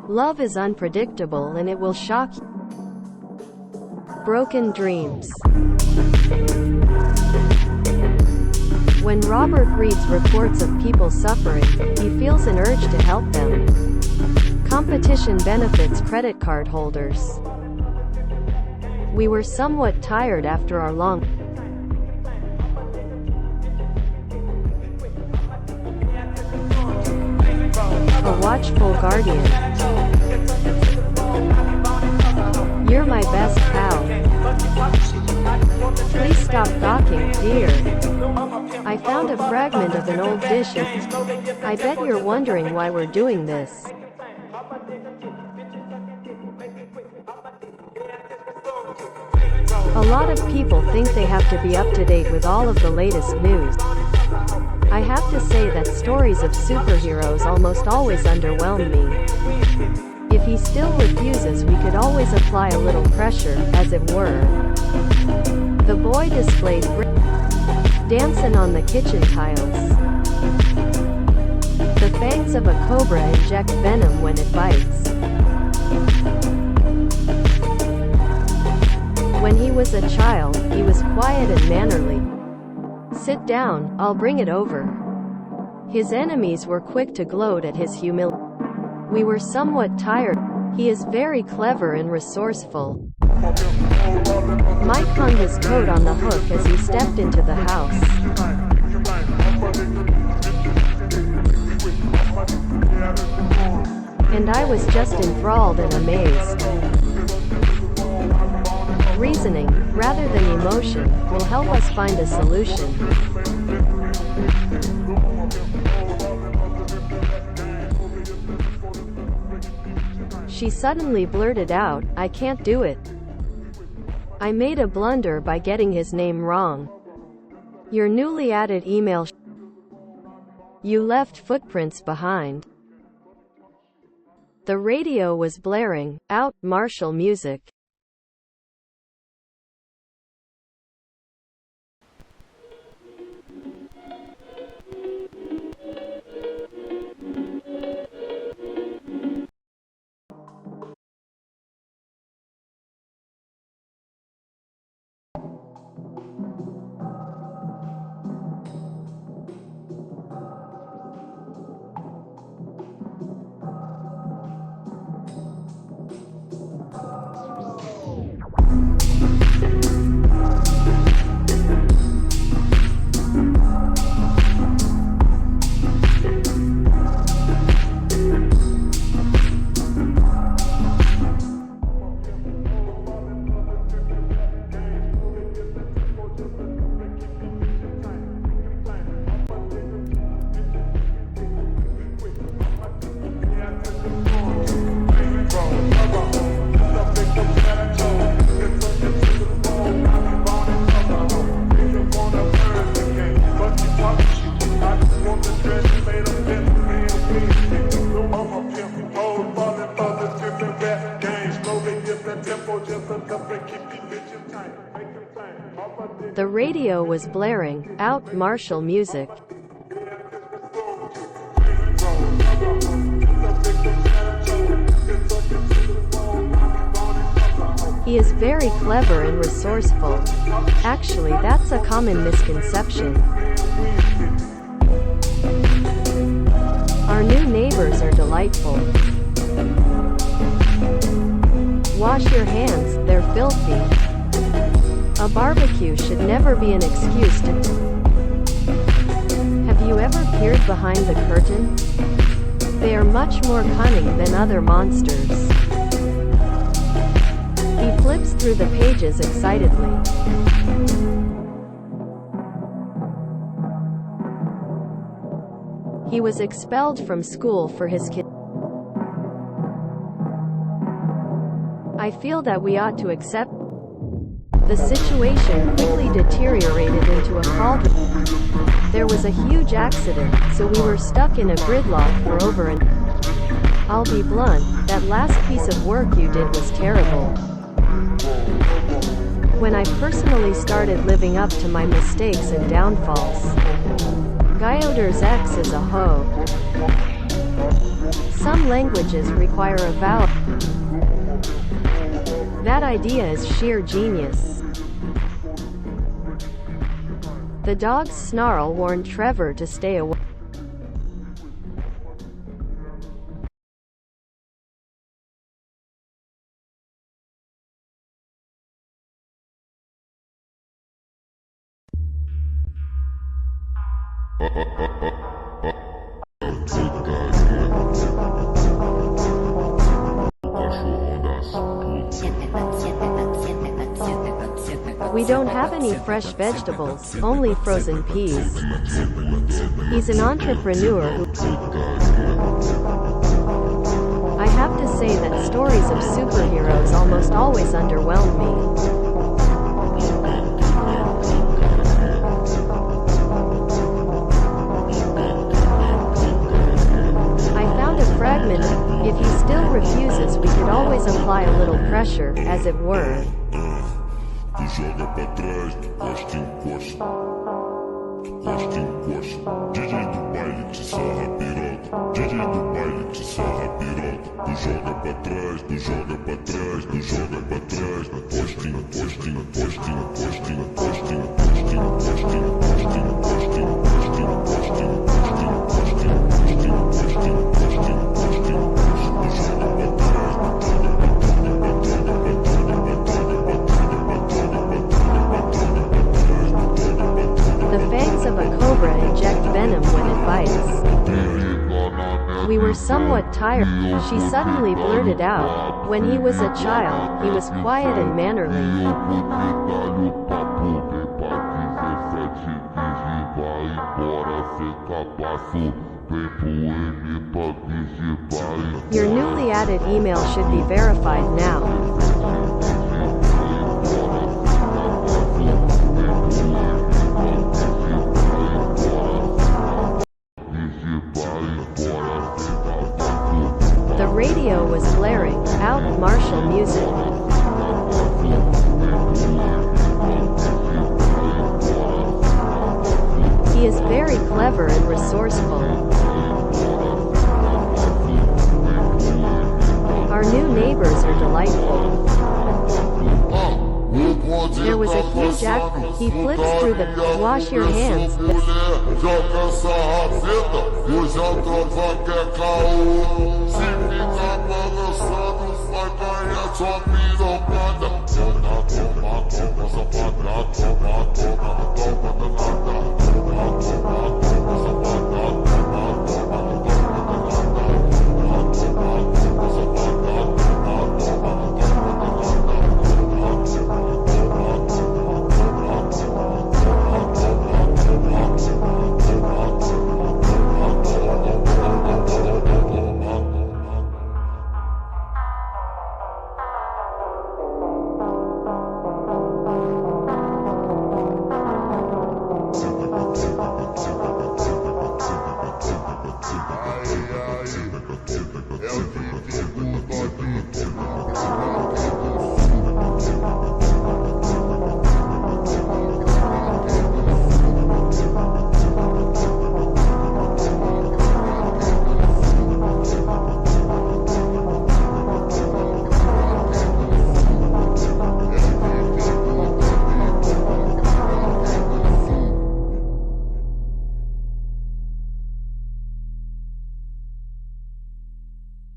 Love is unpredictable and it will shock you. Broken dreams. When Robert reads reports of people suffering, he feels an urge to help them. Competition benefits credit card holders. We were somewhat tired after our long A watchful guardian. You're my best pal. Please stop gawking, dear. I found a fragment of an old dish and I bet you're wondering why we're doing this. A lot of people think they have to be up to date with all of the latest news. I have to say that stories of superheroes almost always underwhelm me. If he still refuses, we could always apply a little pressure, as it were. The boy displayed dancing on the kitchen tiles. The fangs of a cobra inject venom when it bites. When he was a child, he was quiet and mannerly. Sit down, I'll bring it over. His enemies were quick to gloat at his humility. We were somewhat tired. He is very clever and resourceful. Mike hung his coat on the hook as he stepped into the house. And I was just enthralled and amazed. Reasoning, rather than emotion, will help us find a solution. She suddenly blurted out, I can't do it. I made a blunder by getting his name wrong. Your newly added email. You left footprints behind. The radio was blaring out martial music. The radio was blaring out martial music. He is very clever and resourceful. Actually, that's a common misconception. Our new neighbors are delightful. Wash your hands, they're filthy. A barbecue should never be an excuse to... Have you ever peered behind the curtain? They are much more cunning than other monsters. He flips through the pages excitedly. He was expelled from school for his kid. I feel that we ought to accept. The situation quickly deteriorated into a cauldron. There was a huge accident, so we were stuck in a gridlock for over an... I'll be blunt, that last piece of work you did was terrible. When I personally started living up to my mistakes and downfalls. Gyoder's ex is a hoe. Some languages require a vowel. That idea is sheer genius. The dog's snarl warned Trevor to stay away. We don't have any fresh vegetables, only frozen peas. He's an entrepreneur who... I have to say that stories of superheroes almost always underwhelm me. Fragment. If he still refuses, we could always apply a little pressure, as it were. Joga pra trás, encosta, encosta. Encosta, encosta. DJ do baile te sarra piroca. DJ do baile te sarra piroca. Tu joga pra trás, tu joga pra trás, tu joga pra trás. Encosta, encosta, encosta, encosta, encosta, encosta, encosta, encosta, encosta, encosta, encosta, encosta, encosta, encosta, encosta. The fangs of a cobra inject venom when it bites. We were somewhat tired. She suddenly blurted out. When he was a child, he was quiet and mannerly. Your newly added email should be verified now. The radio was blaring out martial music. He is very clever and resourceful. Our new neighbors are delightful. There was a huge act. He flips through the wash your hands.